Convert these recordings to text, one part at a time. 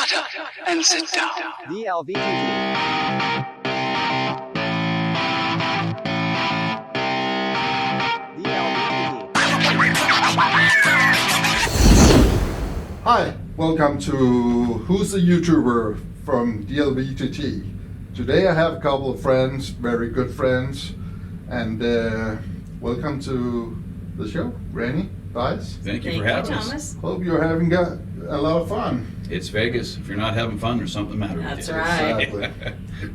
Shut up and sit down. DLVTT. Hi, welcome to Who's a YouTuber from DLVTT. Today I have a couple of friends, very good friends, and welcome to the show, Granny Dice. Thank you for having us. Thomas. Hope you're having a lot of fun. It's Vegas. If you're not having fun, there's something the matter with you. That's right. Exactly.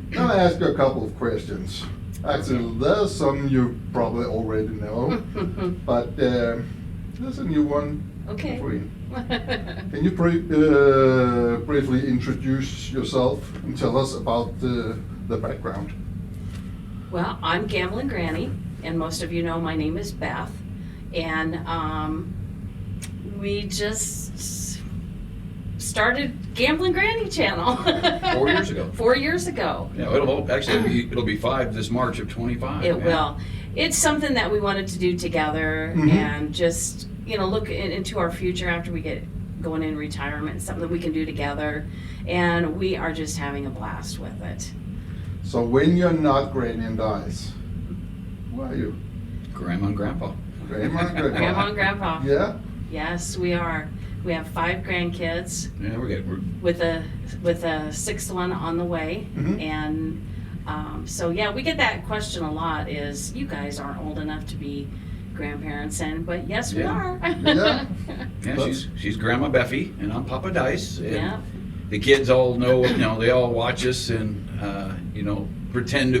Now I ask you a couple of questions. Actually, there's some you probably already know, but there's a new one Okay. for you. Can you briefly introduce yourself and tell us about the background? Well, I'm Gamblin Granny, and most of you know my name is Beth, and we just started Gamblin Granny channel 4 years ago. 4 years ago. Yeah, it'll be 5 this March of 25. It yeah. will. It's something that we wanted to do together and just, look into our future after we get going in retirement, something that we can do together, and we are just having a blast with it. So when you're not Granny and Dice, who are you? Grandma and Grandpa. Grandma and Grandpa. Grandma and Grandpa. Yeah? Yes, we are. We have 5 grandkids. Yeah, we're With a 6th one on the way, and so yeah, we get that question a lot. Is you guys aren't old enough to be grandparents, but yes, we Yeah. are. Yeah. Yeah, she's Grandma Beffy, and I'm Papa Dice. And Yeah. the kids all know, they all watch us and, pretend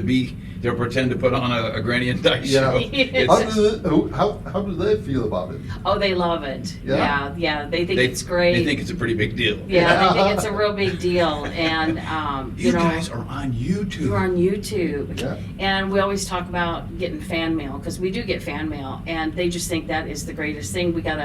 to put on a Granny and Dice Yeah. show. How do they feel about it? Oh, they love it. Yeah? Yeah. They think it's great. They think it's a pretty big deal. Yeah, they think it's a real big deal, and You guys are on YouTube. we're on YouTube. Yeah. And we always talk about getting fan mail, because we do get fan mail, and they just think that is the greatest thing. We got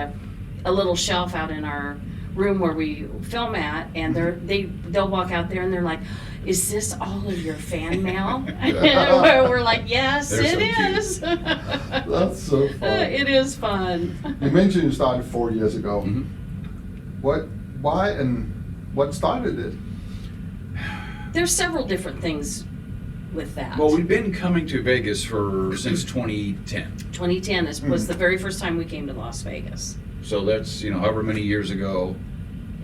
a little shelf out in our room where we film at, and they'll walk out there and they're like, "Is this all of your fan mail?" We're like, "Yes, They're so it cute. is." That's so fun. It is fun. You mentioned you started 4 years ago. Why and what started it? There's several different things with that. Well, we've been coming to Vegas since 2010. 2010 was the very first time we came to Las Vegas. So that's, however many years ago.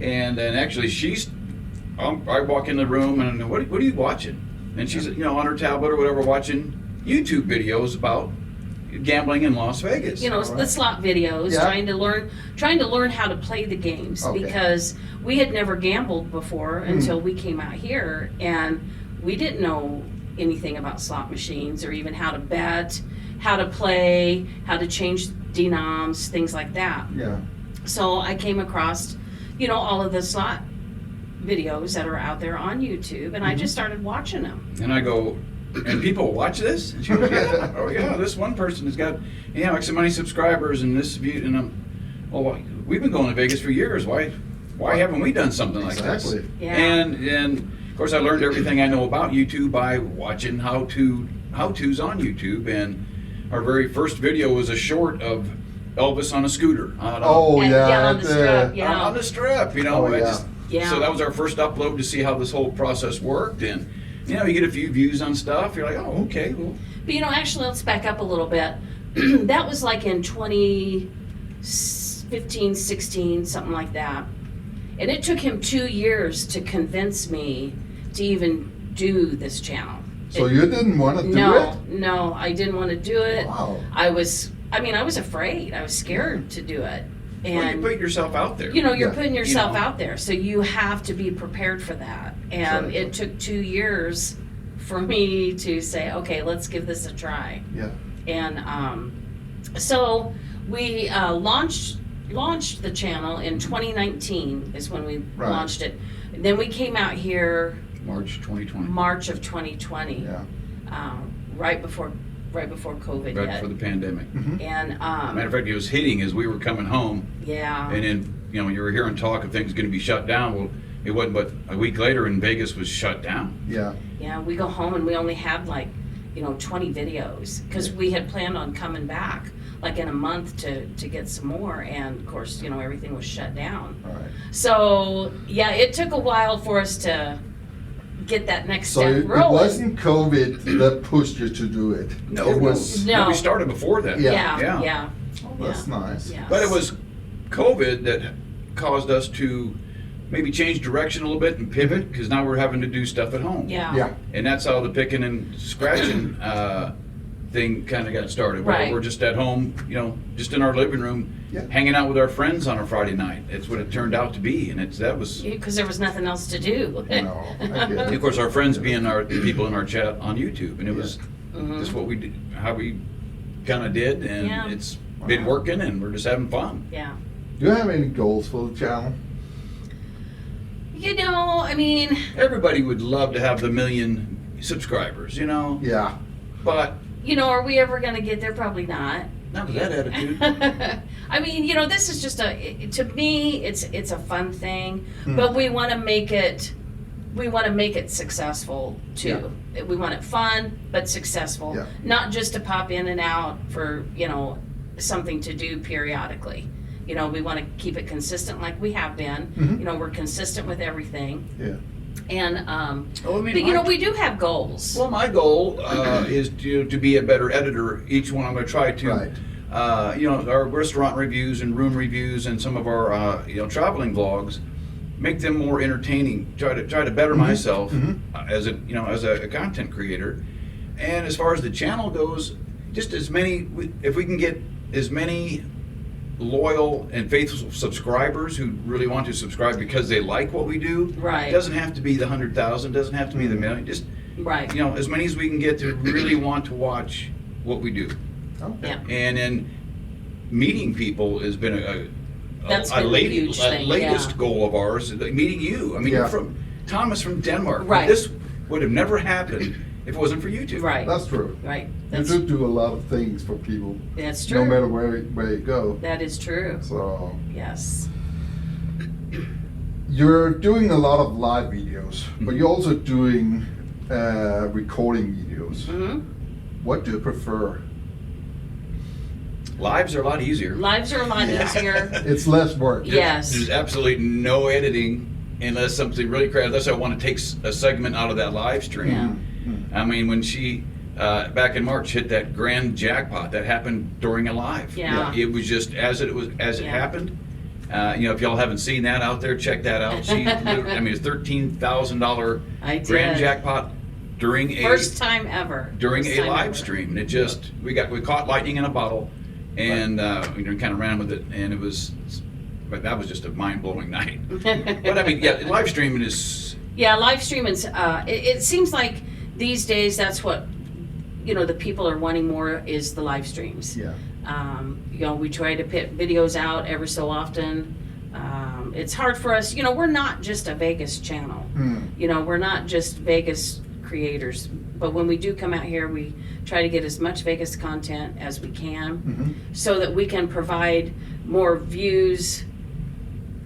And then actually I walk in the room and what are you watching? And she's, on her tablet or whatever, watching YouTube videos about gambling in Las Vegas. The slot videos, Yeah. trying to learn how to play the games, Okay. because we had never gambled before until we came out here, and we didn't know anything about slot machines or even how to bet, how to play, how to change denoms, things like that. Yeah. So I came across, all of the slot videos that are out there on YouTube, and I just started watching them. And I go, and people watch this? And she goes, yeah. Oh yeah, this one person has got, like so many subscribers and this view, and we've been going to Vegas for years. Why haven't we done something like this? Exactly. Yeah. And of course I learned everything I know about YouTube by watching how-tos on YouTube, and our very first video was a short of Elvis on a scooter. Oh, And yeah. down on the strip, yeah. On the strip, Oh, I yeah. just- Yeah. So that was our first upload to see how this whole process worked, and you get a few views on stuff. You're like, oh, okay, well. But actually, let's back up a little bit. That was like in 2015, 16, something like that. And it took him 2 years to convince me to even do this channel. So you didn't want to do it? No, I didn't want to do it. Wow. I was afraid. I was scared to do it. Well, And you put yourself out there. you're Yeah. putting yourself out there, so you have to be prepared for that. And Exactly. it took 2 years for me to say, okay, let's give this a try. Yeah. And so we launched the channel in 2019 is when we Right. launched it. And then we came out here March 2020. March of 2020, Yeah. right before COVID Right hit. for the pandemic. And Matter of fact, it was hitting as we were coming home, yeah. and then you were hearing talk of things going to be shut down. Well, it wasn't but a week later, and Vegas was shut down. Yeah. Yeah, we go home and we only had 20 videos, because we had planned on coming back like in a month to get some more, and of course, everything was shut down. All right. So yeah, it took a while for us to get that next So step it rolling. wasn't COVID that pushed you to do it. No, it was. No. we started before that. Yeah. Yeah. Oh, that's nice. Yes. But it was COVID that caused us to maybe change direction a little bit and pivot, because now we're having to do stuff at home. Yeah. Yeah. And that's how the picking and scratching thing kind of got started. Right. We're just at home, just in our living room, Yeah. hanging out with our friends on a Friday night. It's what it turned out to be, and that was. Because there was nothing else to do. No, I get And it. of course, our friends being the people in our chat on YouTube, and it was Mhm. just what we did, how we kind of did, and Yeah. it's been working, and we're just having fun. Yeah. Do you have any goals for the channel? I mean, Everybody would love to have the 1 million subscribers, Yeah. but are we ever going to get there? Probably not. not with that attitude. I mean, this is just to me, it's a fun thing, Mm. but we want to make it successful too. We want it fun, but successful. Yeah. Not just to pop in and out for, something to do periodically. We want to keep it consistent like we have been. Mhm. We're consistent with everything. Yeah. And, Oh, I mean, but, we do have goals. well, my goal is to be a better editor. Each one I'm going to try to. Right. Our restaurant reviews and room reviews and some of our traveling vlogs, make them more entertaining. Try to better myself as a content creator. And as far as the channel goes, just if we can get as many loyal and faithful subscribers who really want to subscribe because they like what we do. Right. It doesn't have to be the 100,000, doesn't have to be the million. Just Right. as many as we can get to really want to watch what we do. Okay. Yeah. And then meeting people has been That's been a huge thing, latest yeah. goal of ours. Meeting you. I mean, Yeah. you're from Thomas from Denmark. Right. This would have never happened if it wasn't for YouTube. Right. That's true. Right. You do a lot of things for people, That's true. no matter where you go. That is true. So Yes. you're doing a lot of live videos, but you're also doing recording videos. Hmm. What do you prefer? Lives are a lot easier. Lives are a lot easier. It's less work. Yes. There's absolutely no editing unless something really crazy. Unless I want to take a segment out of that live stream. Yeah. I mean, when she back in March hit that grand jackpot, that happened during a live. Yeah. It was just as it Yeah. happened. If y'all haven't seen that out there, check that out. She, I mean, it's $13,000 I did. grand jackpot during First time ever. during First a time live ever. stream. And it just we caught lightning in a bottle, and kind of ran with it, and but that was just a mind-blowing night. But I mean, yeah, live streaming is. Yeah, live streaming. It seems like these days that's what the people are wanting more is the live streams. Yeah. We try to put videos out every so often. It's hard for us. We're not just a Vegas channel. We're not just Vegas creators. But when we do come out here, we try to get as much Vegas content as we can, so that we can provide more views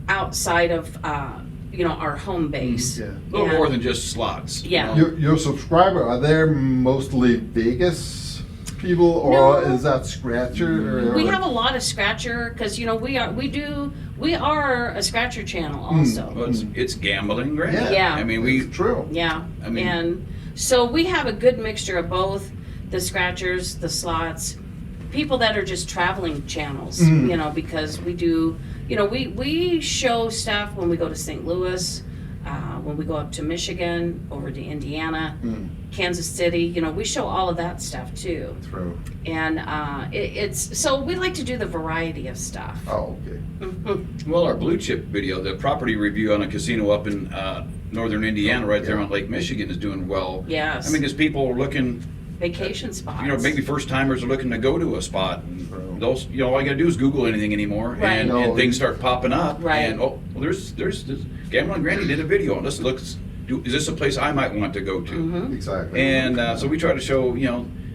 outside of our home base. Yeah. A little more than just slots. Yeah. Your subscriber, are they mostly Vegas people, or No. is that Scratcher? Or We have a lot of Scratcher because we are a Scratcher channel also. Well, it's gambling, right? Yeah. Yeah. I mean, It's true. Yeah, I mean- and so we have a good mixture of both the Scratchers, the slots, people that are just traveling channels. Because we do. We show stuff when we go to St. Louis, when we go up to Michigan, over to Indiana, Kansas City. We show all of that stuff too. True. And it's so we like to do the variety of stuff. Oh, okay. Well, our blue chip video, the property review on a casino up in northern Indiana, right there on Lake Michigan, is doing well. Yes. I mean, because people are looking, Vacation spots. maybe first timers are looking to go to a spot. And True. those, all you gotta do is Google anything anymore, Right. and, No. and things start popping up. Right. And there's Gamblin Granny did a video on this. Is this a place I might want to go to? Exactly. And so we try to show,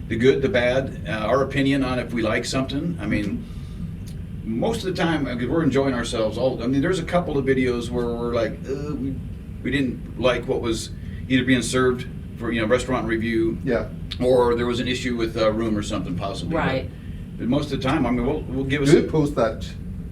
the good, the bad, our opinion on if we like something. I mean, most of the time, we're enjoying ourselves. There's a couple of videos where we're like, we didn't like what was either being served for, restaurant review, Yeah. or there was an issue with a room or something possibly. Right. But most of the time, I mean, we'll give us. Do you post that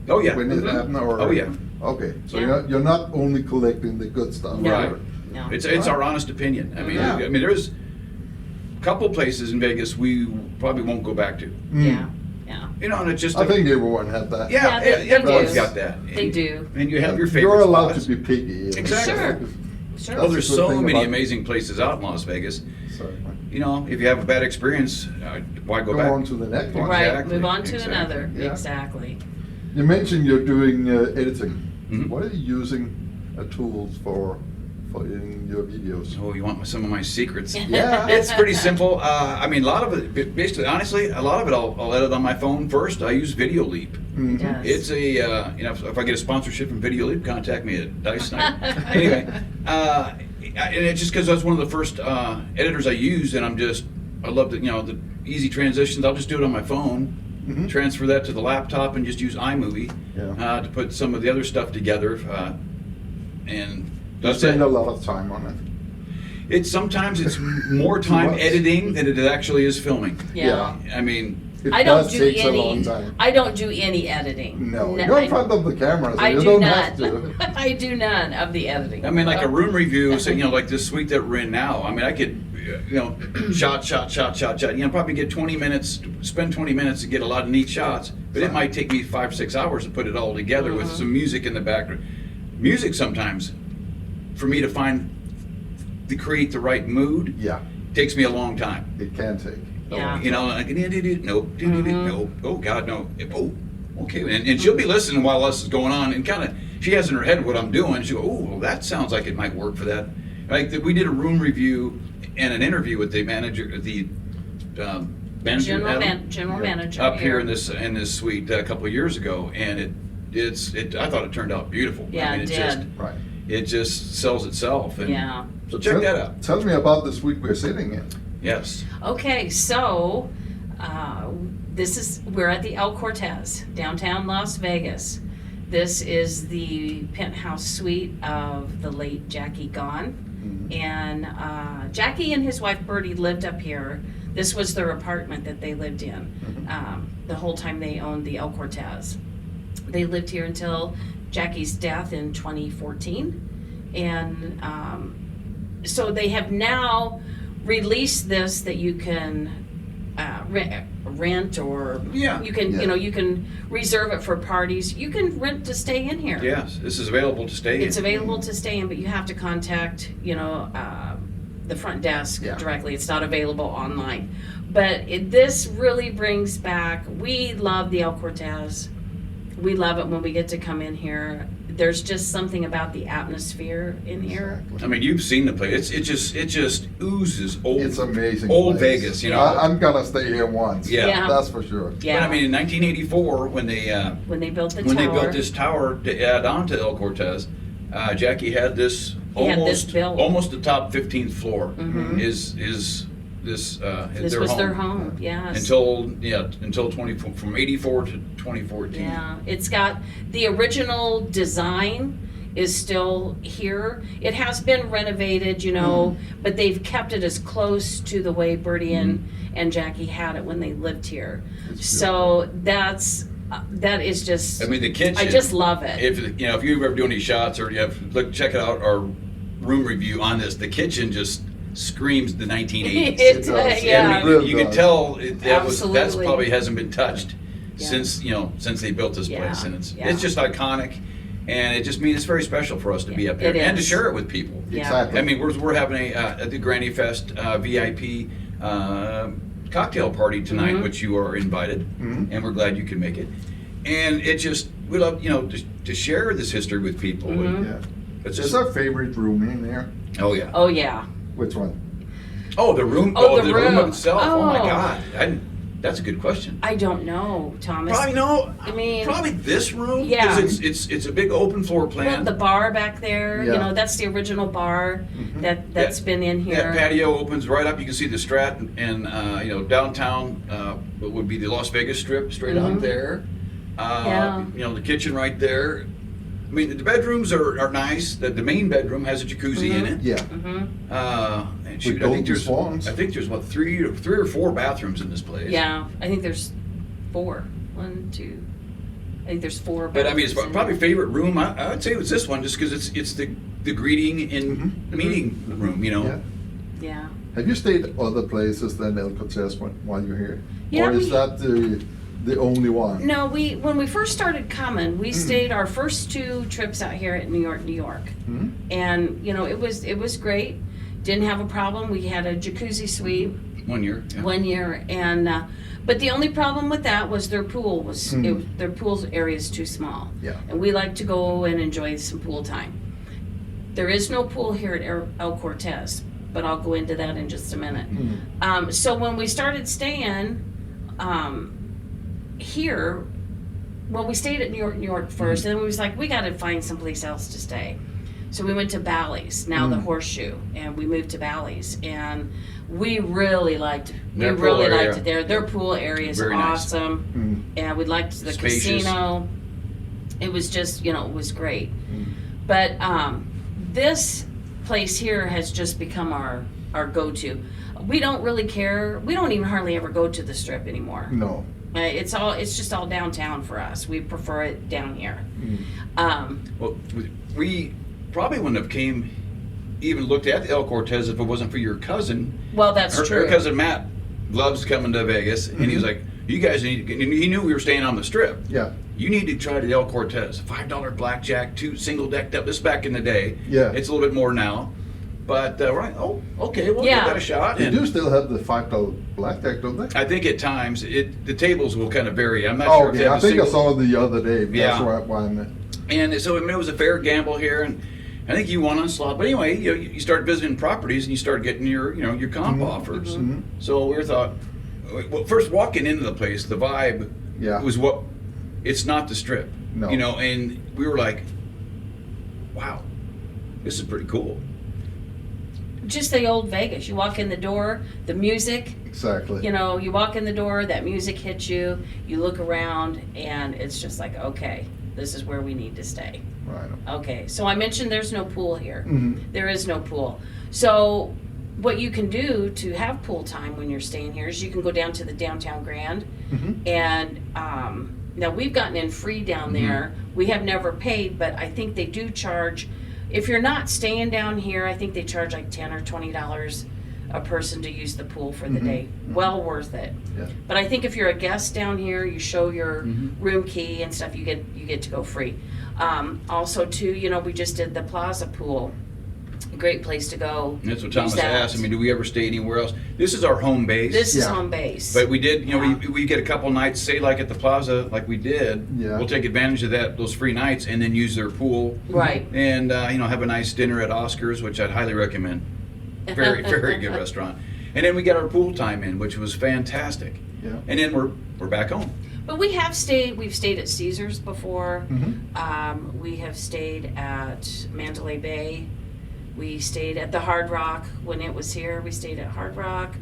Oh yeah. when it happens? Or? Oh yeah. Okay, so Yeah. you're not only collecting the good stuff. No. Right. No. It's our honest opinion. I mean, Yeah. there's a couple places in Vegas we probably won't go back to. Mm. Yeah, yeah. You know, and it's just. I think everyone has that. Yeah, they everyone's do. got that. They do. And you have your favorite You're allowed spots. to be picky. Exactly. Sure. Sure. Oh, That's there's the good so thing many about- amazing places out in Las Vegas. So, You know, if you have a bad experience, why go go back? on to the next one. Right, Exactly, move on to exactly. another. Yeah. Exactly. You mentioned you're doing editing. Mhm. What are you using tools for editing your videos? Oh, you want some of my secrets? Yeah. It's pretty simple. I mean, a lot of it, basically, honestly, a lot of it I'll edit on my phone first. I use Video Leap. Mhm. Yes. It's a, you know, if I get a sponsorship from Video Leap, contact me at Dice Sniper. Anyway, and it's just because that's one of the first editors I use, and I love the, you know, the easy transitions. I'll just do it on my phone, Mhm. transfer that to the laptop, and just use iMovie Yeah. to put some of the other stuff together. And You that's spend it. a lot of time on it. Sometimes it's more time much. editing than it actually is filming. Yeah. I mean, It I don't does do takes a any. long time. I don't do any editing. No, No, you're I- in front of the camera, so I you do don't none. have to. I do none of the editing. I mean, like a room review, say, you know, like this suite that we're in now. I mean, I could, you know, shot. You know, probably get 20 minutes, spend 20 minutes to get a lot of neat shots. But it might take me 5-6 hours to put it all together with some music in the background. Music sometimes, for me to create the right mood, Yeah, takes me a long time. it can take. Yeah. You know, like, nope, nope, oh God, no, oh, okay. And she'll be listening while this is going on, and kind of, she has in her head what I'm doing. She'll go, oh, well, that sounds like it might work for that. Like, we did a room review and an interview with the manager, manager, Adam, General manager up here in this suite a couple of years ago, and I thought it turned out beautiful. Yeah, I mean, it just, did. Right. it just sells itself. And Yeah. So check that out. Tell me about the suite we're sitting in. Yes. Okay, so we're at the El Cortez, downtown Las Vegas. This is the penthouse suite of the late Jackie Gaughan. Mhm. And Jackie and his wife Bertie lived up here. This was their apartment that they lived in the whole time they owned the El Cortez. They lived here until Jackie's death in 2014. And so they have now released this that you can rent, or Yeah. you can, Yeah. you know, you can reserve it for parties. You can rent to stay in here. Yes, this is available to stay in. It's available to stay in, but you have to contact, you know, the front desk Yeah. directly. It's not available online. But this really brings back, we love the El Cortez. We love it when we get to come in here. There's just something about the atmosphere in here. I mean, you've seen the place. It just oozes old. It's amazing. Old place. Vegas, you know. I'm gonna stay here once. Yeah. That's for sure. But Yeah. I mean, in 1984, when they built the when tower. they built this tower to add on to El Cortez, Jackie had this He had this built. almost the top 15th floor. Mhm. Is This their was home. their home, yes. Until 24, from 84 to 2014. Yeah, it's got, the original design is still here. It has been renovated, you know, but they've kept it as close to the way Bertie and Jackie had it when they lived here. It's So that is just, I mean, the kitchen. I just love it. If you know, if you ever do any shots or you have check it out, our room review on this, the kitchen just screams the 1980s. It, does. yeah. I mean, you can tell that's Absolutely. probably hasn't been touched Yeah. since they built this place, Yeah, and it's yeah. just iconic, and it just means it's very special for us to be Yeah, up here it and to is. share it with people. Yeah. Exactly. I mean, we're having at the Granny Fest VIP cocktail party tonight, Mhm. which you are invited, Mhm. and we're glad you can make it. And it just we love to share this history with people. And Mhm. Yeah. it's Is just our favorite room in there? oh yeah. Oh, yeah. Which one? Oh, the room. Oh, the the room room. itself. Oh, my Oh. God. That's a good question. I don't know, Thomas. Probably no. I mean- probably this room. Yeah. 'Cause it's a big open floor Well, plan. the bar back there, you Yeah. know, that's the original bar Mhm. that's been in here. That patio opens right up. You can see the Strat and downtown. What would be the Las Vegas Strip straight Mhm. out there. Yeah. The kitchen right there. I mean, the bedrooms are nice. The main bedroom has a jacuzzi in Mhm. it. Yeah. Mm-hmm. And shoot, Golden Swans. I think there's what three or four bathrooms in this place. Yeah, I think there's 4. 1, 2. I think there's 4. But I mean, it's bathrooms in probably there. favorite room. I would say it was this one, just because it's the greeting and meeting room. You know. Yeah. Yeah. Have you stayed other places than El Cortez while you're here? Yeah, or is we- that the only one? No, when we first started coming, we stayed our first 2 trips out here at New York. Mhm. And, you know, it was great. Didn't have a problem. We had a jacuzzi suite 1 year. Yeah. 1 year, and but the only problem with that was their pool was their pool area is too small. Yeah. And we like to go and enjoy some pool time. There is no pool here at El Cortez, but I'll go into that in just a minute. So when we started staying here, well, we stayed at New York first, and then we was like, we got to find someplace else to stay. So we went to Bally's, now the Horseshoe, and we moved to Bally's, and we really liked Their pool area. it there. Their pool area is Very nice. awesome, and we liked the Spacious. casino. It was just, you know, it was great. But this place here has just become our go-to. We don't really care. We don't even hardly ever go to the Strip anymore. No. It's just all downtown for us. We prefer it down here. Well, we probably wouldn't have even looked at the El Cortez if it wasn't for your cousin. Well, that's Her true. cousin Matt loves coming to Vegas, and he was like, "You guys need to." And he knew we were staying on the Strip. Yeah. You need to try the El Cortez. $5 blackjack, 2 single decked up. This is back in the day. Yeah. It's a little bit more now. But we're like, oh, okay, we'll Yeah. give that a shot. They And do still have the $5 blackjack, don't they? I think at times the tables will kind of vary. I'm not Oh, sure if they okay. have I a think I single. saw it the other day. That's Yeah. why I meant. And so I mean, it was a fair gamble here, and I think you won on slot. But anyway, you start visiting properties and you start getting your comp offers. So we thought, well, first walking into the place, the vibe Yeah. was what it's not the Strip, No. and we were like, wow, this is pretty cool. Just the old Vegas. You walk in the door, the music. Exactly. You know, you walk in the door, that music hits you. You look around, and it's just like, okay, this is where we need to stay. Right. Okay, so I mentioned there's no pool here. Mhm. There is no pool. So what you can do to have pool time when you're staying here is you can go down to the downtown Grand, and now we've gotten in free down there. We have never paid, but I think they do charge. If you're not staying down here, I think they charge like $10 or $20 a person to use the pool for the day. Well worth it. Yeah. But I think if you're a guest down here, you show your room key and stuff, you get to go free. Also, too, we just did the Plaza Pool. Great place to go. And that's what use Thomas that. asked. I mean, do we ever stay anywhere else? This is our home base. This is Yeah. home base. But we did, Yeah. we get a couple nights, say like at the Plaza, like we did. Yeah. We'll take advantage of those free nights and then use their pool. Right. And have a nice dinner at Oscar's, which I'd highly recommend. Very, very good restaurant. And then we got our pool time in, which was fantastic. Yeah. And then we're back home. But we've stayed at Caesars before. Mhm. We have stayed at Mandalay Bay. We stayed at the Hard Rock when it was here. We stayed at Hard Rock.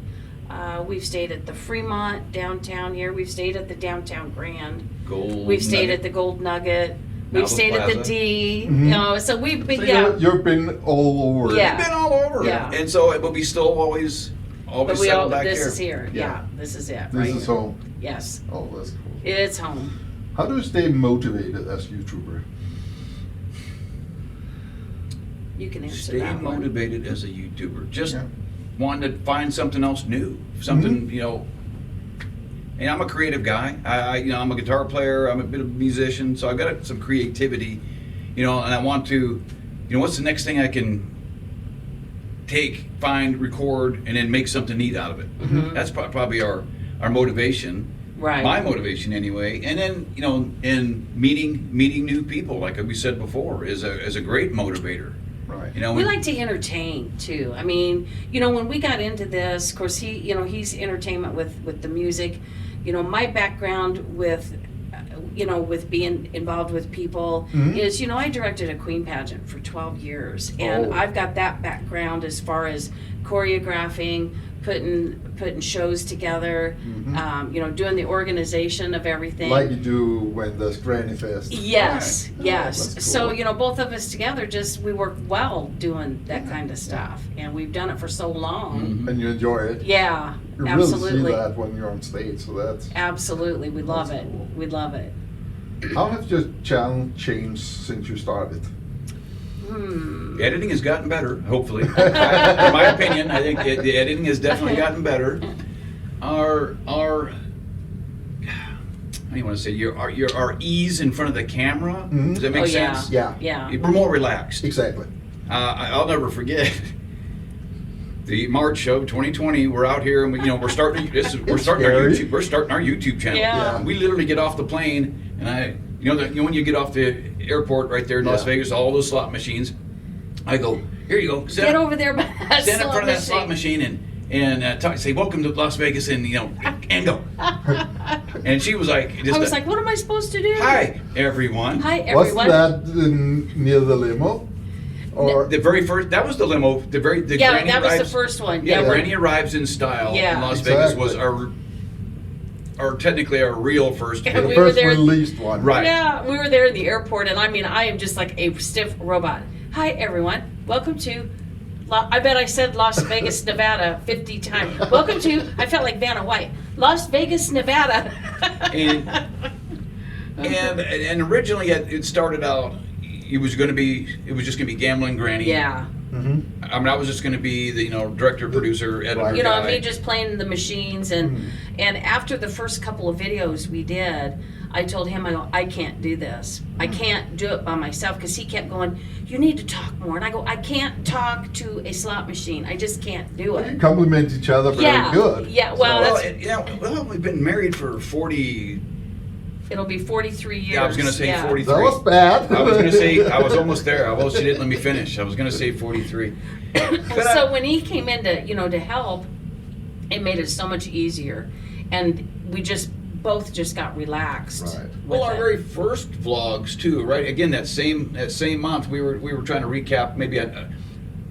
We've stayed at the Fremont downtown here. We've stayed at the downtown Grand. Gold. We've stayed Nugget. at the Gold Nugget. Now We've the stayed at the Plaza. D. So we've been, So yeah. you've been all over. Yeah. We've been all over. Yeah. And so, but we still always But settle back this here. is here. Yeah. Yeah, this is it. This right is here. home. Yes, Oh, that's cool. it's home. How do you stay motivated as YouTuber? You can answer Stay that one. motivated as a YouTuber. Just Yeah. wanting to find something else new. Something, and I'm a creative guy. I'm a guitar player. I'm a bit of a musician. So I've got some creativity, and I want to, what's the next thing I can find, record, and then make something neat out of it. That's probably our motivation. Right. My motivation anyway. And then, and meeting new people, like we said before, is a great motivator. Right. We like to entertain too. I mean, when we got into this, of course, he's entertainment with the music. My background with being involved with people is, I directed a Queen pageant for 12 years. And Oh. I've got that background as far as choreographing, putting shows together, you know, doing the organization of everything. Like you do when there's Granny Fest. Yes, Right. yes. That's cool. So, you know, both of us together, we work well doing that kind of stuff. And we've done it for so long. And you enjoy it. Yeah, You absolutely. really see that when you're on stage, so that's... Absolutely. We love That's it. cool. We love it. How have your channel changed since you started? Editing has gotten better, hopefully. In my opinion, I think the editing has definitely gotten better. Our how do you want to say, our ease in front of the camera, does that make sense? Yeah. Yeah. We're more relaxed. Exactly. I'll never forget the March of 2020. We're out here, and we're starting our scary. YouTube. We're starting our YouTube channel. Yeah. We literally get off the plane, and when you get off the airport right there in Las Yeah. Vegas, all those slot machines. I go, here you go. Get over there by that Stand in slot front of that slot machine and say, welcome to Las Vegas, and and go. And she was like, I was like, what am I supposed to do? hi everyone. Hi, everyone. Was that near the limo? Or The very first, that was the limo. The Yeah, Granny that was the arrives, first one. Yeah, Yeah. Granny arrives in style. Yeah. In Las Vegas was Exactly. our technically our real first. Yeah, the we were first there- released one. Right. Yeah, we were there in the airport, and I mean, I am just like a stiff robot. Hi, everyone. Welcome to. I bet I said Las Vegas, Nevada 50 times. Welcome to. I felt like Vanna White. Las Vegas, Nevada. And originally it started out. It was just going to be Gamblin Granny. Yeah. Mm-hmm. I mean, I was just going to be the director, producer, editor. You know, guy. me just playing the machines, and after the first couple of videos we did, I told him, I can't do this. I can't do it by myself, because he kept going, you need to talk more. And I go, I can't talk to a slot machine. I just can't do You it. compliment each other very Yeah. good. Yeah, well, Well, we've been married for 40. It'll be 43 years. Yeah, I was going to say 43. That was bad. I was going to say, I was almost there. She didn't let me finish. I was going to say 43. So when he came in to help, it made it so much easier. And we both got relaxed. Right. Well, with our it. very first vlogs too, right? Again, that same month, we were trying to recap maybe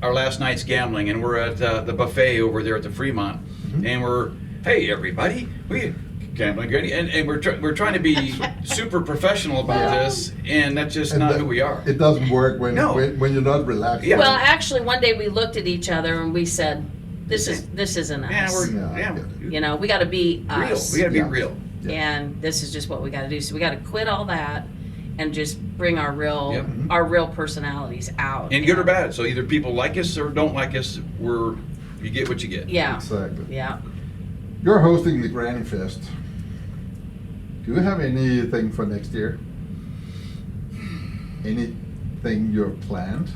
our last night's gambling, and we're at the buffet over there at the Fremont, and we're, hey everybody, we Gambling Granny, and we're trying to be super professional about this, and that's just And not that- who we are. It doesn't work when No. when you're not relaxed. Yeah. Well, actually, one day we looked at each other and we said, "This isn't us. Yeah. You know, we got to be real. us, We got to be Yeah. real. Yeah. and this is just what we got to do. So we got to quit all that and just bring our real Yep. our real personalities out. And good or bad. So either people like us or don't like us. You get what you get. Yeah, Exactly. yeah. You're hosting the Granny Fest. Do you have anything for next year? Anything you've planned?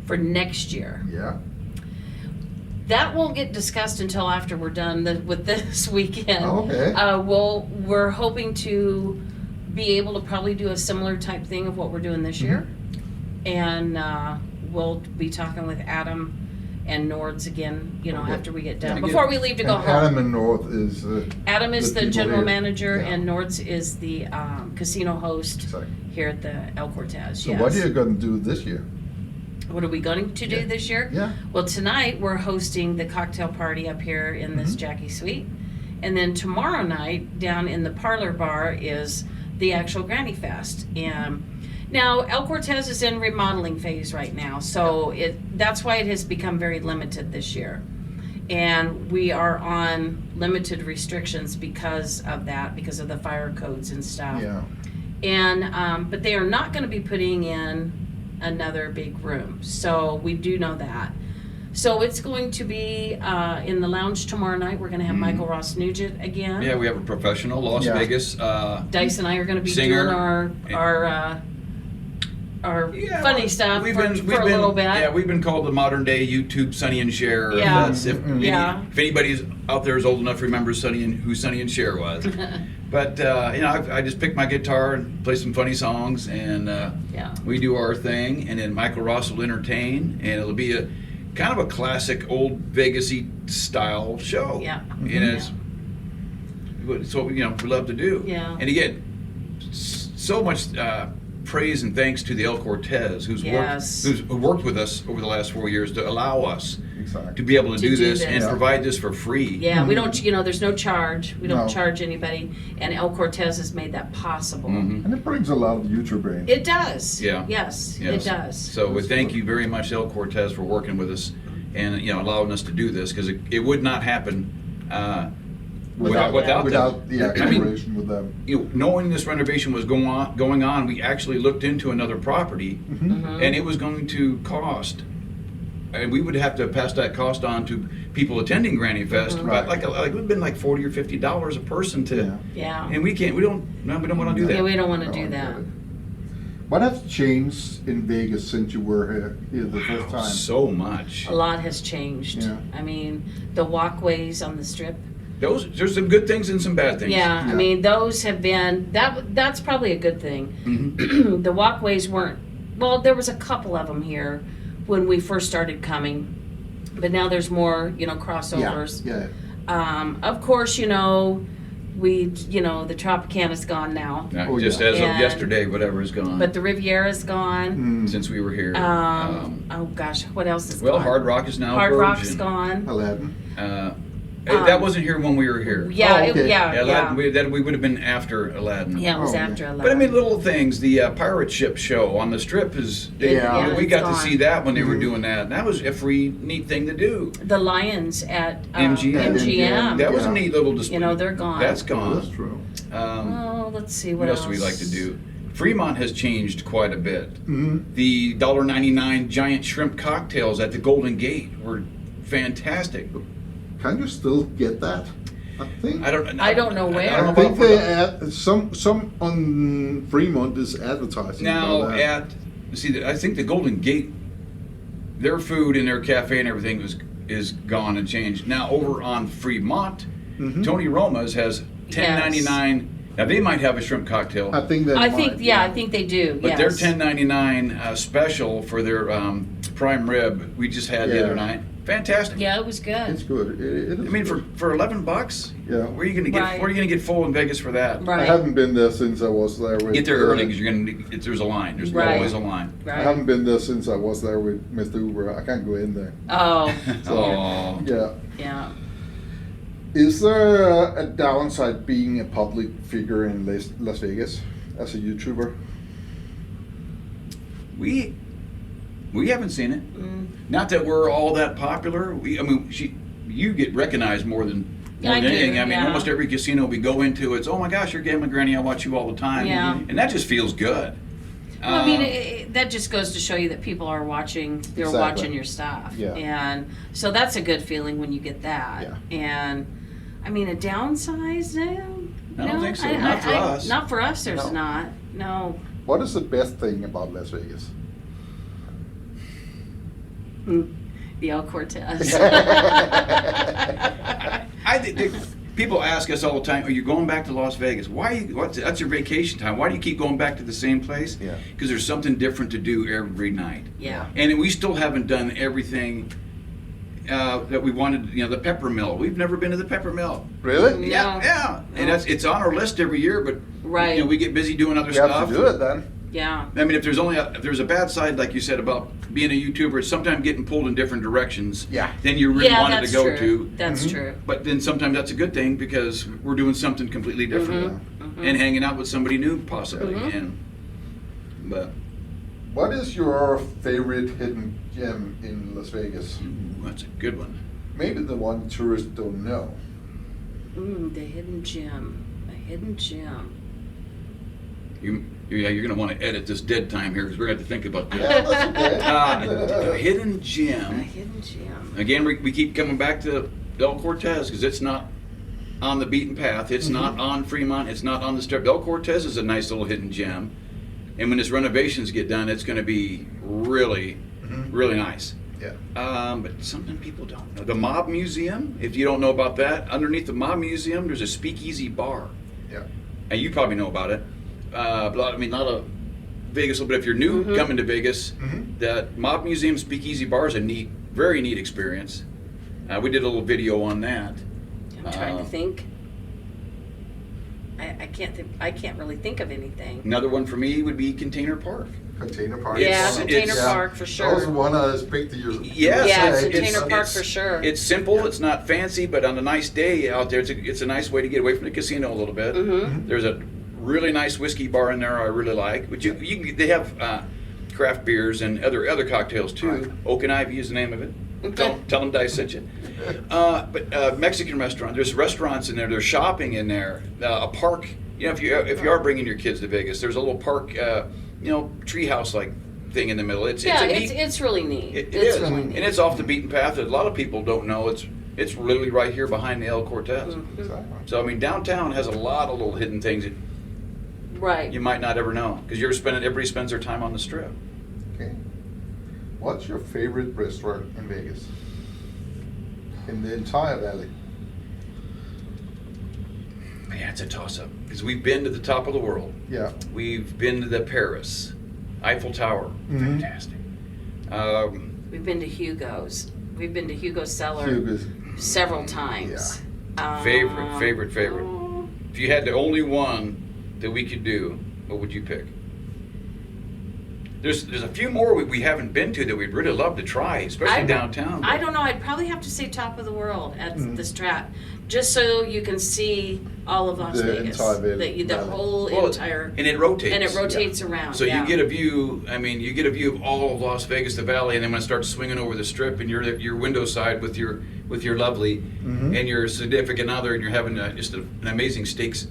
For next year, Yeah. that won't get discussed until after we're done with this weekend. Oh, okay. We're hoping to be able to probably do a similar type thing of what we're doing this year, and we'll be talking with Adam and Nords again. You know, Okay. after we get done, Yeah, before we leave to go And home. Adam and North is. Adam is the people general here. manager, Yeah. and Nords is the casino host Exactly. here at the El Cortez. So yes. what are you going to do this year? What are we going to do Yeah. this year? Yeah. Well, tonight we're hosting the cocktail party up here in this Mhm. Jackie Suite. And then tomorrow night, down in the parlor bar, is the actual Granny Fest. And now El Cortez is in remodeling phase right now, so that's why it has become very limited this year. And we are on limited restrictions because of that, because of the fire codes and stuff. Yeah. And but they are not going to be putting in another big room, so we do know that. So it's going to be in the lounge tomorrow night. We're going to have Michael Ross Nugent again. Yeah, we have a professional Las Yeah. Vegas. Dice and I are going to be Singer. doing our Yeah, funny stuff we've for been, a little bit. Yeah, we've been called the modern day YouTube Sonny and Cher. Yeah. Mhm. If anybody's out there is old enough to remember who Sonny and Cher was. But I just pick my guitar and play some funny songs, and Yeah. we do our thing, and then Michael Ross will entertain, and it'll be a kind of a classic old Vegas-y style show. Yeah. And it's what we love to do. Yeah. And again, so much praise and thanks to the El Cortez, who's Yes. worked with us over the last 4 years to allow us Exactly. to be able to do this this. and Yeah. provide this for free. Yeah, we don't, there's no charge. We don't No. charge anybody, and El Cortez has made that possible. Mhm. And it brings a lot of YouTuber in. It does. Yeah. Yes, Yes. it does. So we thank you very much, El Cortez, for working with us and allowing us to do this, because it would not happen without them. Without the I mean, collaboration with them. knowing this renovation was going on, we actually looked into another property, Mhm. and it was going to cost, and we would have to pass that cost on to people attending Granny Fest. Mhm. But like it would have been like $40 or $50 a person to, Yeah. Yeah. and we don't want to do that. Yeah, we don't want to No, do I that. get it. What has changed in Vegas since you were here the first time? So much. A lot has changed. Yeah. I mean, the walkways on the strip. There's some good things and some bad things. Yeah, Yeah. I mean, those have been, that's probably a good thing. Mhm. The walkways weren't, well, there was a couple of them here when we first started coming, but now there's more, crossovers. Yeah. Of course, the Tropicana's gone now, Now, Oh, just yeah. as of And- yesterday, whatever is gone. but the Riviera's gone. Mm. since we were here. Oh gosh, what else is Well, gone? Hard Rock is now Hard purged, Rock's and, gone. Aladdin. that wasn't here when we were here. Yeah, Oh, okay. Yeah, Aladdin, yeah. we would have been after Aladdin. Yeah, it was Oh, after okay. 11. But I mean, little things. The pirate ship show on the strip is. Yeah. we it's got to gone. see that when they were Mhm. doing that. And that was a free, neat thing to do. The Lions at MGM. MGM. That was a Yeah. neat little display. They're gone. That's Oh, gone. that's true. Oh, let's see What else do we like to do? Fremont has changed quite a bit. Mm-hmm. The $1.99 giant shrimp cocktails at the Golden Gate were fantastic. Can you still get that? I think. I don't know where. I don't know I think about they Fremont. add some on Fremont is advertising. Now about that. I think the Golden Gate, their food and their cafe and everything is gone and changed. Now over on Fremont, Mhm. Tony Roma's has $10.99. Now they might have a shrimp cocktail, I think that. I think they do. but yes. their $10.99 special for their prime rib we just had the Yeah. other night. Fantastic. Yeah, it was good. It's good. It is I mean, good. for $11, Yeah. where are you gonna get? Right. Where are you gonna get full in Vegas for that? Right. I haven't been there since I was there with. Get there early because there's a line. There's Right. always a line. I Right. haven't been there since I was there with Mr. Uber. I can't go in there. Oh, Oh. Yeah. yeah. Is there a downside being a public figure in Las Vegas as a YouTuber? We haven't seen it. Mm. Not that we're all that popular. You get recognized more than I do, anything. I mean, yeah. almost every casino we go into, it's, oh my gosh, you're Gamblin Granny. I watch you all the time. Yeah. And that just feels good. Well, I mean, that just goes to show you that people are watching. They're Exactly. watching your stuff, Yeah. and so that's a good feeling when you get that. Yeah. And I mean, a downside? I don't think so. Not for us. Not for us. There's No. not. No. What is the best thing about Las Vegas? The El Cortez. I think people ask us all the time, are you going back to Las Vegas? That's your vacation time. Why do you keep going back to the same place? Yeah. Because there's something different to do every night. Yeah. And we still haven't done everything that we wanted. The pepper mill. We've never been to the pepper mill. Really? Yeah. Yeah. And it's on our list every year, but Right. we get busy doing other We stuff. have to do it then. Yeah. I mean, if there's a bad side, like you said about being a YouTuber, it's sometimes getting pulled in different directions. Yeah. Than you really Yeah, wanted that's to go true. to. That's Mhm. true. But then sometimes that's a good thing because we're doing something completely different Mhm. and hanging out with somebody new, possibly. Mhm. But What is your favorite hidden gem in Las Vegas? ooh, that's a good one. Maybe the one tourists don't know. The hidden gem. A hidden gem. You're going to want to edit this dead time here because we're going to have to think about this. Yeah, that's A okay. hidden A gem. hidden gem. Again, we keep coming back to El Cortez because it's not on the beaten path. It's not on Fremont. It's not on the strip. El Cortez is a nice little hidden gem. And when its renovations get done, it's going to be really, really nice. Yeah. But something people don't know. The Mob Museum, if you don't know about that, underneath the Mob Museum, there's a speakeasy bar. Yeah. And you probably know about it. Not a Vegas, but if you're new coming to Vegas, Mhm. that Mob Museum Speakeasy Bar is a very neat experience. We did a little video on that. I'm trying to think. I can't really think of anything. Another one for me would be Container Park. Container Park. Yeah, It's- Container it's- Park for That was sure. one I was picked to use. Yes, Yeah, it's- Container it's- Park for sure. It's simple. It's not fancy, but on a nice day out there, it's a nice way to get away from the casino a little bit. Mm-hmm. There's a really nice whiskey bar in there I really like. But you can, they have craft beers and other cocktails too. Right. Oak and Ivy is the name of it. Tell them Dice sent you. But Mexican restaurant. There's restaurants in there. There's shopping in there. A park. You know, if you are bringing your kids to Vegas, there's a little park. Treehouse like thing in the middle. It's really neat. It It's is, really neat. and it's off the beaten path that a lot of people don't know. It's literally right here behind the El Cortez. Mm-hmm. Exactly. So I mean, downtown has a lot of little hidden things that Right. you might not ever know because everybody spends their time on the strip. Okay. What's your favorite restaurant in Vegas? In the entire valley? Man, it's a toss-up because we've been to the top of the world. Yeah. We've been to the Paris, Eiffel Tower, Mhm. fantastic. We've been to Hugo's. We've been to Hugo's Cellar Hugo's. several times. Favorite. Oh. If you had the only one that we could do, what would you pick? There's a few more we haven't been to that we'd really love to try, especially downtown. I don't know. I'd probably have to say Top of the World at Mhm. the Strat, just so you can see all of Las The Vegas, entire valley. the whole Well, entire, and it rotates. and it rotates around. So yeah. you get a view. I mean, you get a view of all of Las Vegas, the valley, and then when it starts swinging over the strip, and you're at your window side with your lovely Mhm. and your significant other, and you're having just an amazing steaks,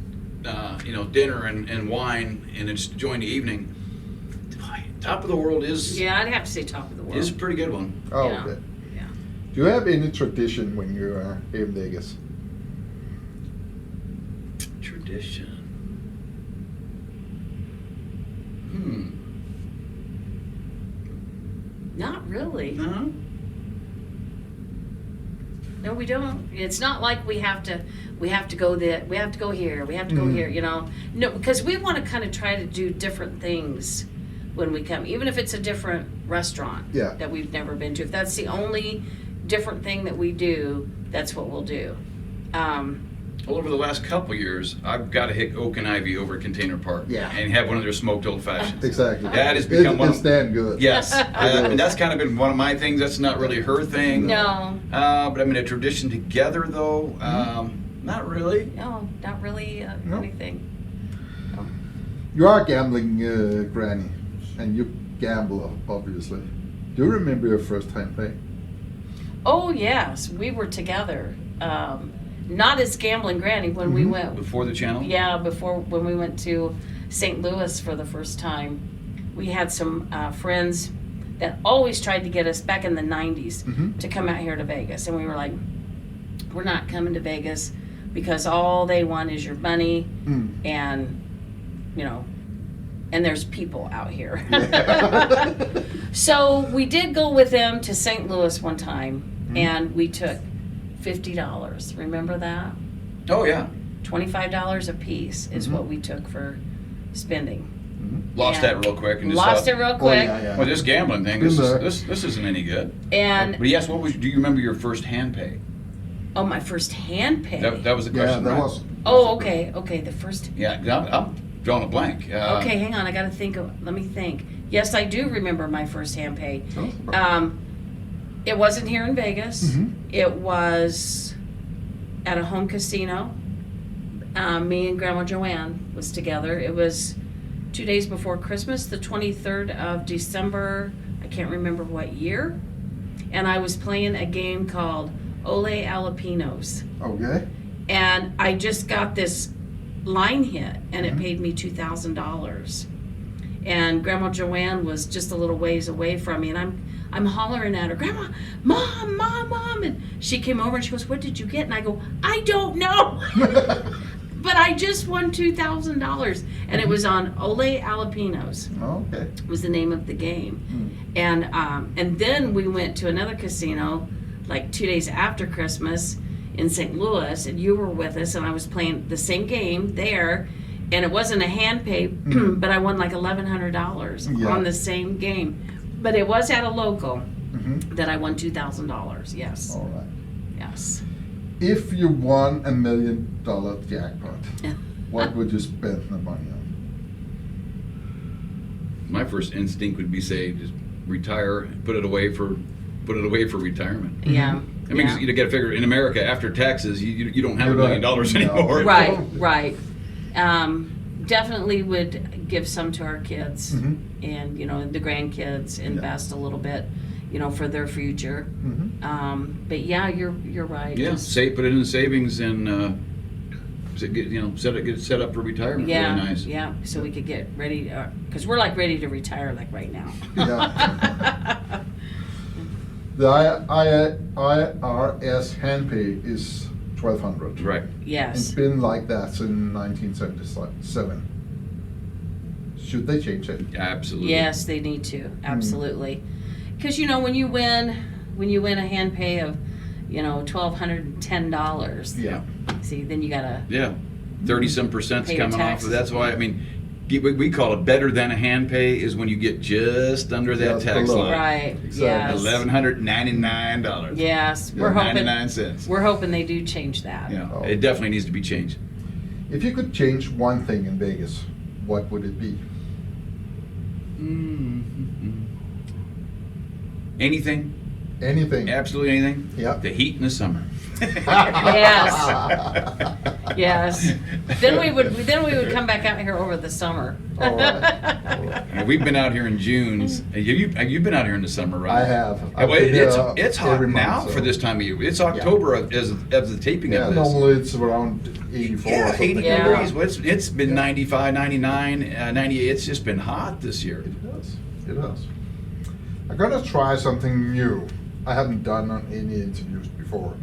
dinner and wine, and it's enjoying the evening. Top of the World is Yeah, I'd have to say Top of the World. a pretty good one. Oh, Yeah. okay. Yeah. Do you have any tradition when you are in Vegas? Tradition. Not really. No. No, we don't. It's not like we have to go here, we have to go Mhm. here, No, because we want to kind of try to do different things when we come, even if it's a different restaurant Yeah. that we've never been to. If that's the only different thing that we do, that's what we'll do. Well, over the last couple years, I've got to hit Oak and Ivy over at Container Park. Yeah. And have one of their smoked old fashions. Exactly. That has become one It's of damn good. Yes, is. and that's kind of been one of my things. That's not really her thing. No, But I mean, a tradition together, though, not really. no, not really No. anything. You are a gambling granny, and you gamble, obviously. Do you remember your first time playing? Oh yes, we were together. Not as Gamblin Granny when we Mhm. went. Before the channel? Yeah, when we went to St. Louis for the first time, we had some friends that always tried to get us back in the 90s Mhm. to come out here to Vegas. And we were like, we're not coming to Vegas because all they want is your money Mm. and, and there's people out here. Yeah. So we did go with them to St. Louis one time and we took $50. Remember that? Oh, yeah. $25 a piece is Mhm. what we took for spending. Lost Yeah. that real quick. And just Lost thought, it real Oh, quick. yeah, yeah. Well, this gambling thing, this isn't any good. And But yes, do you remember your first hand pay? oh, my first hand pay. That was the Yeah, question, that right? was. Oh, okay, the first. Yeah, I'm drawing a blank. Okay, hang on. I got to think. Let me think. Yes, I do remember my first hand pay. Tell us about it. It wasn't here in Vegas. Mhm. It was at a home casino. Me and Grandma Joanne was together. It was 2 days before Christmas, the 23rd of December. I can't remember what year. And I was playing a game called Ole Alapinos. Okay. And I just got this line hit, and it Mhm. paid me $2,000. And Grandma Joanne was just a little ways away from me, and I'm hollering at her, Grandma, Mom, Mom, Mom. And she came over and she goes, what did you get? And I go, I don't know. But I just won $2,000. And it was on Ole Alapinos, Okay. was the name of the game. Mm. And then we went to another casino like 2 days after Christmas in St. Louis, and you were with us, and I was playing the same game there, and it wasn't a hand pay, but I won like $1,100 Yeah. on the same game. But it was at a local Mhm. that I won $2,000. Yes, All right. yes. If you won $1 million jackpot, What would you spend the money on? My first instinct would be say just retire, put it away for retirement. Yeah. I mean, 'cause you got to figure in America after taxes, you don't have $1 million No. anymore. Right. Definitely would give some to our kids, Mhm. and the grandkids, invest a little bit, for their future. Mhm. But yeah, you're right. Yeah, Just- put it in savings and get it set up for retirement. Yeah, Really nice. yeah. So we could get ready, because we're like ready to retire like right now. Yeah. The IRS hand pay is $1,200. Right. It's Yes. been like that since 1977. Should they change it? Absolutely. Yes, they need to. Absolutely. Because when you win a hand pay of $1,210. Yeah. See, then you gotta. Yeah. 30-some% Pay your coming off taxes. of. That's why we call it better than a hand pay is when you get just under that Just tax below. line. Right. Exactly. Yes. $1,199. Yes. Yeah, We're hoping. 99 cents. We're hoping they do change that. Yeah. Oh. It definitely needs to be changed. If you could change one thing in Vegas, what would it be? Anything? Anything. Absolutely anything? Yeah. The heat in the summer. Yes. Yes. Then we would come back out here over the summer. All right. Yeah, we've been out here in June. You've been out here in the summer, right? I have. Yeah, I've well, been it's here hot every month, now so- for this time of year. It's October as of the taping Yeah, of this. normally it's around 84 or Yeah, something. 80 Yeah. degrees. Well, it's been Yeah. 95, 99, 98. It's just been hot this year. It does. It does. I'm gonna try something new. I haven't done on any interviews before.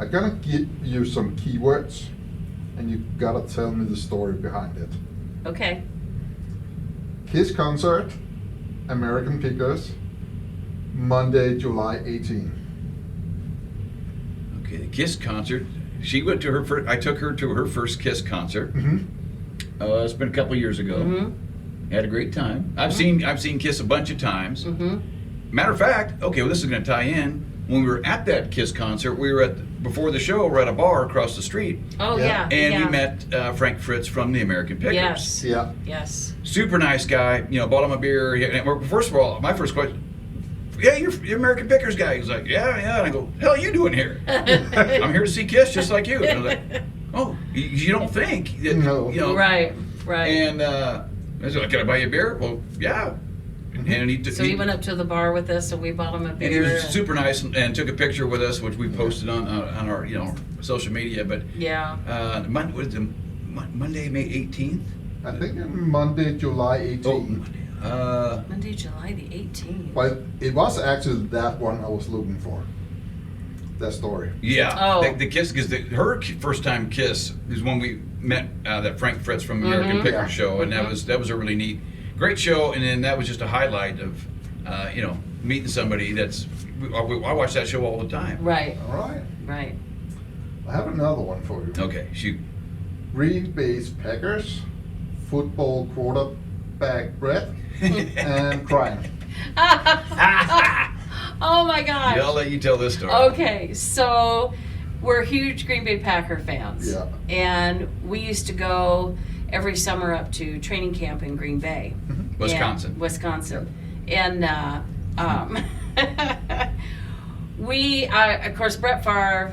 I'm gonna give you some keywords, and you gotta tell me the story behind it. Okay. Kiss concert, American Pickers, Monday, July 18. Okay, the Kiss concert. She went to her first. I took her to her first Kiss concert. Mm-hmm. It's been a couple of years ago. Mhm. Had a great time. I've seen Kiss a bunch of times. Mhm. Matter of fact, okay, well, this is going to tie in. When we were at that Kiss concert, we were before the show, we're at a bar across the street, Oh Yeah. yeah. and yeah. we met Frank Fritz from the American Pickers. Yes. Yeah. Yes. Super nice guy. Bought him a beer. First of all, my first question, yeah, you're American Pickers guy. He's like, yeah. And I go, hell, are you doing here? I'm here to see Kiss, just like you. And I was like, oh, you don't think that, No. Right. Right. And I was like, can I buy you a beer? Well, yeah. And so he went up to the bar with us, and we bought him a beer. And he was super nice and took a picture with us, which we posted on our social media. But Yeah. what is it, Monday, May 18th? I think Monday, July 18. Monday, July the 18th. But it was actually that one I was looking for. That story. Yeah. Oh. The Kiss, because her first time Kiss is when we met that Frank Fritz from American Mhm. Picker Yeah. show, and that was a really neat, great show. And then that was just a highlight of meeting somebody that's. I watch that show all the time. Right. All right. Right. I have another one for you. Okay, shoot. Green Bay's Packers, football quarterback Brett, and crying. Oh my gosh. Yeah, I'll let you tell this story. Okay, so we're huge Green Bay Packer fans. Yeah. And we used to go every summer up to training camp in Green Bay. Wisconsin. And, Wisconsin. And of course, Brett Favre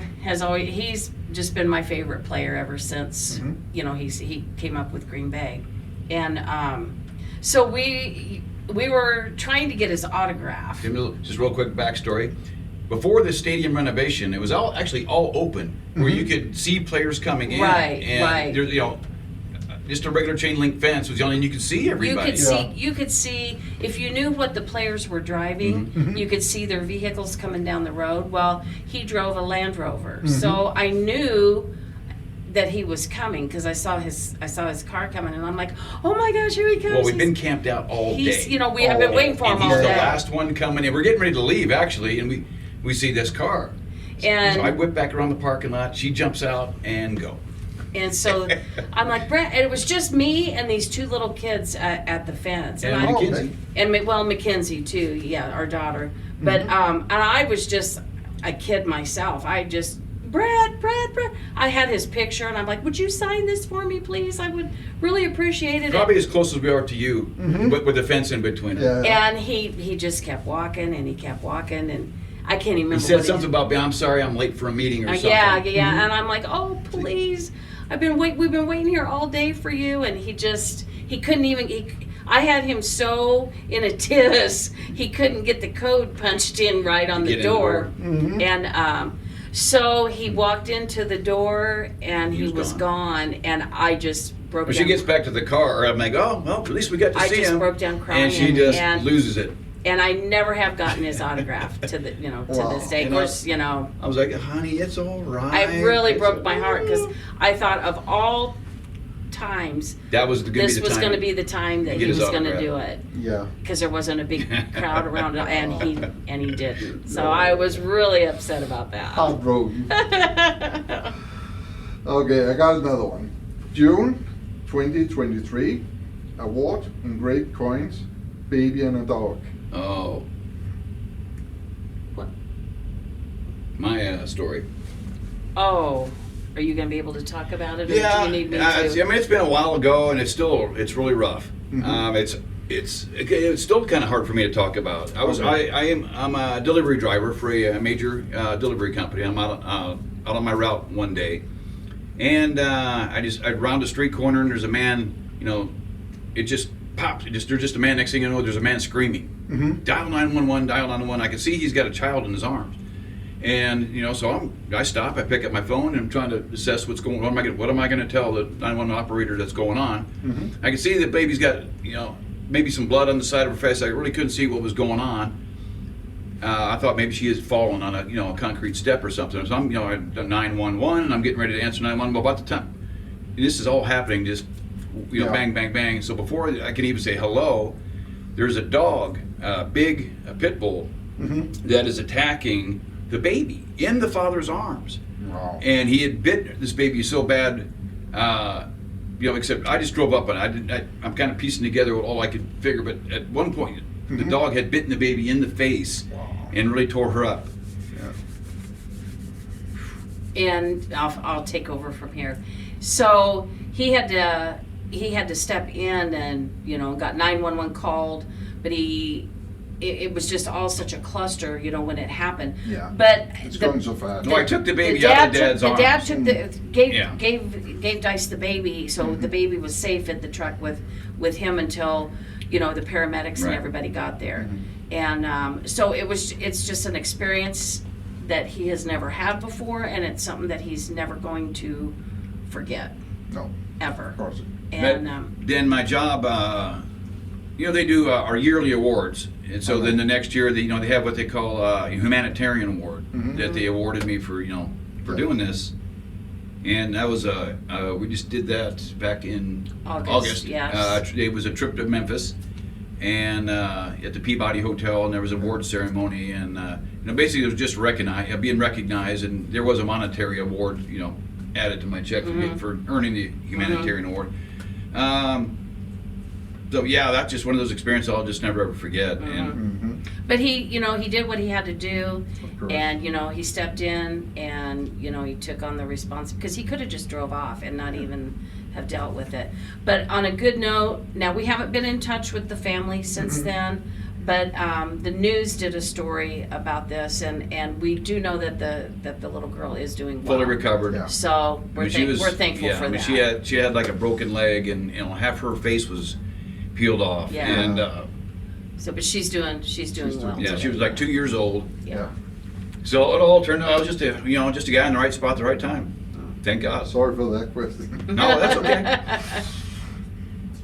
he's just been my favorite player ever since, Mhm. he came up with Green Bay. And so we were trying to get his autograph. Just real quick backstory. Before the stadium renovation, it was actually all open, where you could see players coming in. Right, and right. There's, just a regular chain link fence was the only, and you could see everybody. You could see if you knew what the players were driving, Mhm. you could see their vehicles coming down the road. Well, he drove a Land Rover, Mhm. so I knew that he was coming because I saw his car coming, and I'm like, oh my gosh, here he comes! Well, we've been camped out all He's, day. we have been waiting for him And all he's the day. last one coming in. We're getting ready to leave, actually, and we see this car. And so I whip back around the parking lot. She jumps out and go. And so I'm like, Brett, and it was just me and these two little kids at the fence. And I- Mackenzie. And Mackenzie too, yeah, our daughter. But and I was just a kid myself. I just, Brad. I had his picture, and I'm like, would you sign this for me, please? I would really appreciate it. Probably as close as we are to you, Mhm. with the fence in between. Yeah. And he just kept walking, and he kept walking, and I can't even remember. He said what something about, I'm sorry, I'm late for a meeting or something. Yeah, Mhm. and I'm like, oh please, we've been waiting here all day for you, and he couldn't even. I had him so in a tiz, he couldn't get the code punched in right on the Get in the door, Mhm. and so he walked into the door, and he was gone, and I just broke. When down. she gets back to the car, I'm like, oh, well, at least we got to I see just him. broke down crying, And she just and loses it. And I never have gotten his autograph to the to Wow. this day. Of You know, course, I was like, honey, it's all right. I really It's broke all my heart because right. I thought of all times That was this was going to be the time that Get he his was going to autograph. do it Yeah. because there wasn't a big crowd around it, and he didn't. So I was really upset about that. Heartbroken. Okay, I got another one. June 2023. Award engraved coins. Baby and a dog. Oh. What? My story. Oh, are you going to be able to talk about it, or Yeah, do you need me I to? mean, it's been a while ago, and it's really rough. Mhm. It's still kind of hard for me to talk about. I'm a delivery driver for a major delivery company. I'm out on my route one day, and I round a street corner, and there's a man. It just pops. There's just a man. Next thing you know, there's a man screaming. Mm-hmm. Dial 911. Dial 911. I can see he's got a child in his arms. And so I stop. I pick up my phone, and I'm trying to assess what's going on. What am I going to tell the 911 operator that's going on? Mm-hmm. I can see the baby's got maybe some blood on the side of her face. I really couldn't see what was going on. I thought maybe she had fallen on a concrete step or something. So I'm at 911, and I'm getting ready to answer 911. But about the time this is all happening, just Yeah. bang, bang, bang. So before I can even say hello, there's a dog, a pit bull, Mm-hmm. that is attacking the baby in the father's arms. Wow. And he had bit this baby so bad, except I just drove up and I'm kind of piecing together all I could figure, but at one point, the Mhm. dog had bitten the baby in the face Wow. and really tore her up. Yeah. And I'll take over from here. So he had to step in and got 911 called, but it was just all such a cluster when it happened. Yeah. But It's going so fast. No, I took the baby out of the dad's arms. The dad took Yeah. gave Dice the baby, so the baby was safe at the truck with him until the paramedics and Right. everybody got there. Mhm. And so it's just an experience that he has never had before, and it's something that he's never going to forget No, ever. of course. And Then my job, they do our yearly awards, and so Okay. then the next year, they have what they call a humanitarian award Mhm. that they awarded me for Yeah. doing this, and that was we just did that back in August, yes. It was a trip to Memphis, and at the Peabody Hotel, and there was an award ceremony, and basically it was just being recognized, and there was a monetary award added to my check for earning the humanitarian award. So yeah, that's just one of those experiences I'll just never ever forget. And Mm-hmm. But he did what he had to do, Of course. and he stepped in, and he took on the responsibility because he could have just drove off and not even have dealt with it. But on a good note, now we haven't been in touch with the family since Mhm. then, but the news did a story about this, and we do know that the little girl is doing well. fully recovered. Yeah. So we're, I mean, we're thankful for that. She had like a broken leg, and half her face was peeled off. Yeah. And So, but she's doing well. yeah, she was like 2 years old. Yeah. So it all turned out I was just a guy in the right spot at the right time. Thank God. Sorry for that question. No, that's okay.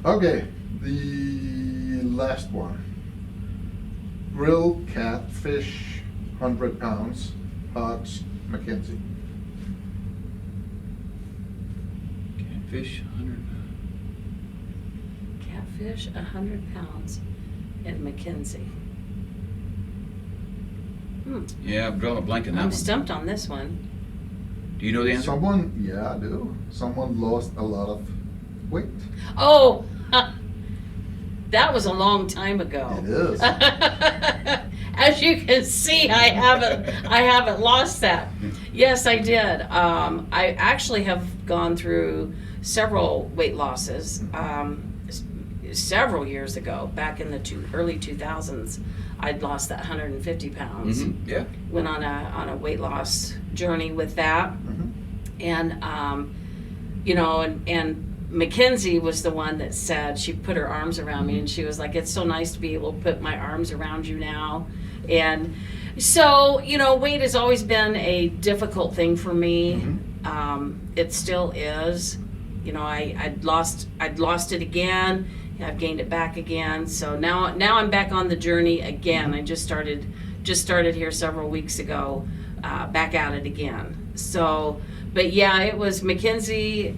Okay, the last one. Grilled catfish, 100 pounds, Hodge Mackenzie. Catfish, 100. Catfish, 100 pounds, and Mackenzie. Yeah, I'm drawing a blank on that I'm one. stumped on this one. Do you know the answer? I do. Someone lost a lot of weight. Oh, that was a long time ago. It is. as you can see, I haven't lost that. Yes, I did. I actually have gone through several weight losses. Several years ago, back in the early 2000s, I'd lost that 150 pounds. Mm-hmm. Yeah. Went on a weight loss journey with that, and you know, and Mackenzie was the one that said, she put her arms around me and she was like, "It's so nice to be able to put my arms around you now." And so, you know, weight has always been a difficult thing for me. It still is. You know, I'd lost it again. I've gained it back again. So now I'm back on the journey again. I just started here several weeks ago, back at it again. So, but yeah, it was Mackenzie.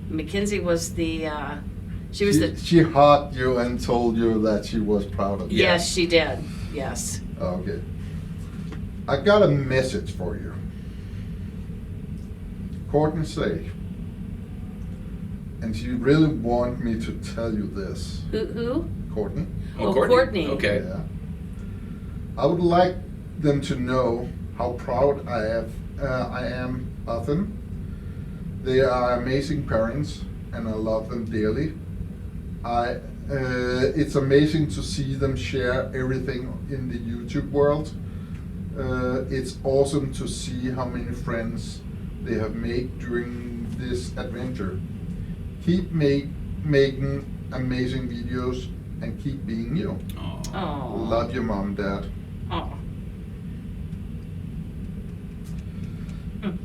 Mackenzie was the, She hugged you and told you that she was proud of you. Yes, she did. Yes. Okay. I got a message for you. Courtney say, and she really want me to tell you this. Who? Courtney. Oh, Courtney. Okay. Yeah. I would like them to know how proud I am of them. They are amazing parents, and I love them dearly. It's amazing to see them share everything in the YouTube world. It's awesome to see how many friends they have made during this adventure. Keep making amazing videos and keep being you. Oh. Love your mom, Dad. Oh.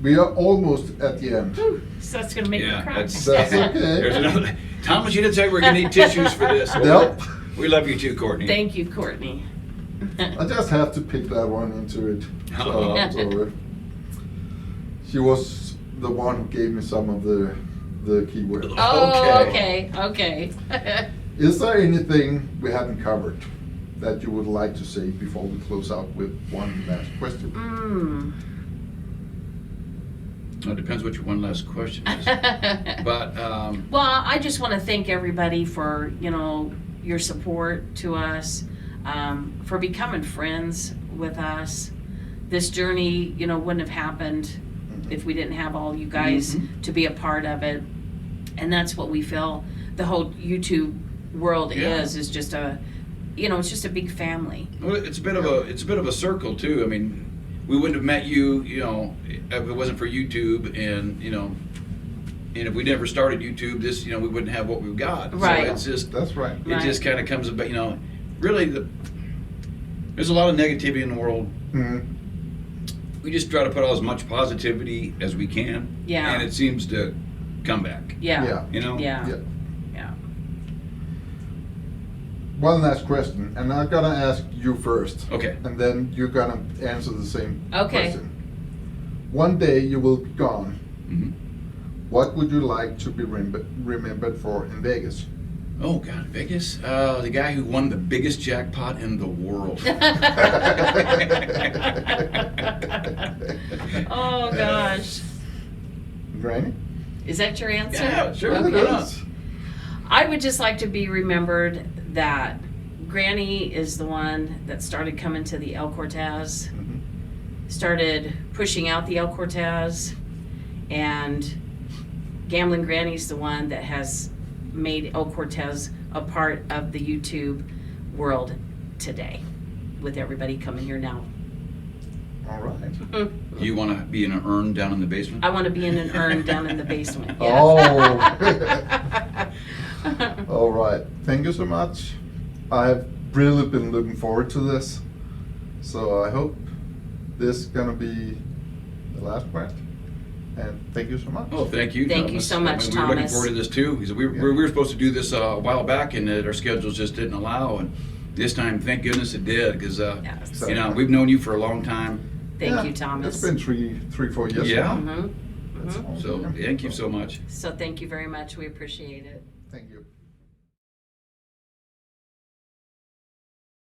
We are almost at the end. So that's gonna make me cry. That's okay. There's another. Thomas, you didn't say we're gonna need tissues for this. Nope. We love you too, Courtney. Thank you, Courtney. I just have to pick that one into it. Oh. So, she was the one who gave me some of the keywords. Oh, okay. Is there anything we haven't covered that you would like to say before we close out with one last question? Well, it depends what your one last question is. But well, I just want to thank everybody for, you know, your support to us, for becoming friends with us. This journey, you know, wouldn't have happened if we didn't have all you guys to be a part of it. And that's what we feel the whole YouTube world is just a, you know, it's just a big family. well, it's a bit of a circle too. I mean, we wouldn't have met you, you know, if it wasn't for YouTube, and you know, and if we never started YouTube, this, you know, we wouldn't have what we've got. Right. So it's just, That's right. it just kind of comes about, you know, really there's a lot of negativity in the world. We just try to put out as much positivity as we can. Yeah. And it seems to come back. Yeah. You know? Yeah. Yeah. One last question, and I'm gonna ask you first. Okay. And then you're gonna answer the same Okay. question. One day you will be gone. What would you like to be remembered for in Vegas? Oh God, Vegas? The guy who won the biggest jackpot in the world. Oh gosh. Granny? Is that your answer? Yeah, sure. It Okay. is. I would just like to be remembered that Granny is the one that started coming to the El Cortez, started pushing out the El Cortez, and Gamblin Granny's the one that has made El Cortez a part of the YouTube world today, with everybody coming here now. All right. You want to be in an urn down in the basement? I want to be in an urn down in the basement. Oh. Yeah. All right. Thank you so much. I've really been looking forward to this. So I hope this is going to be the last part. And thank you so much. Oh, thank you, Thank Thomas. you so much, I mean, we were looking Thomas. forward to this too, because we were supposed to do this a while back, and our schedules just didn't allow. And this time, thank goodness it did, because Yes. you know, we've known you for a long time. Thank you, Thomas. It's been three, 4 years. Yeah. now. Mhm. That's Mhm. awesome. So thank you so much. So thank you very much. We appreciate it. Thank you.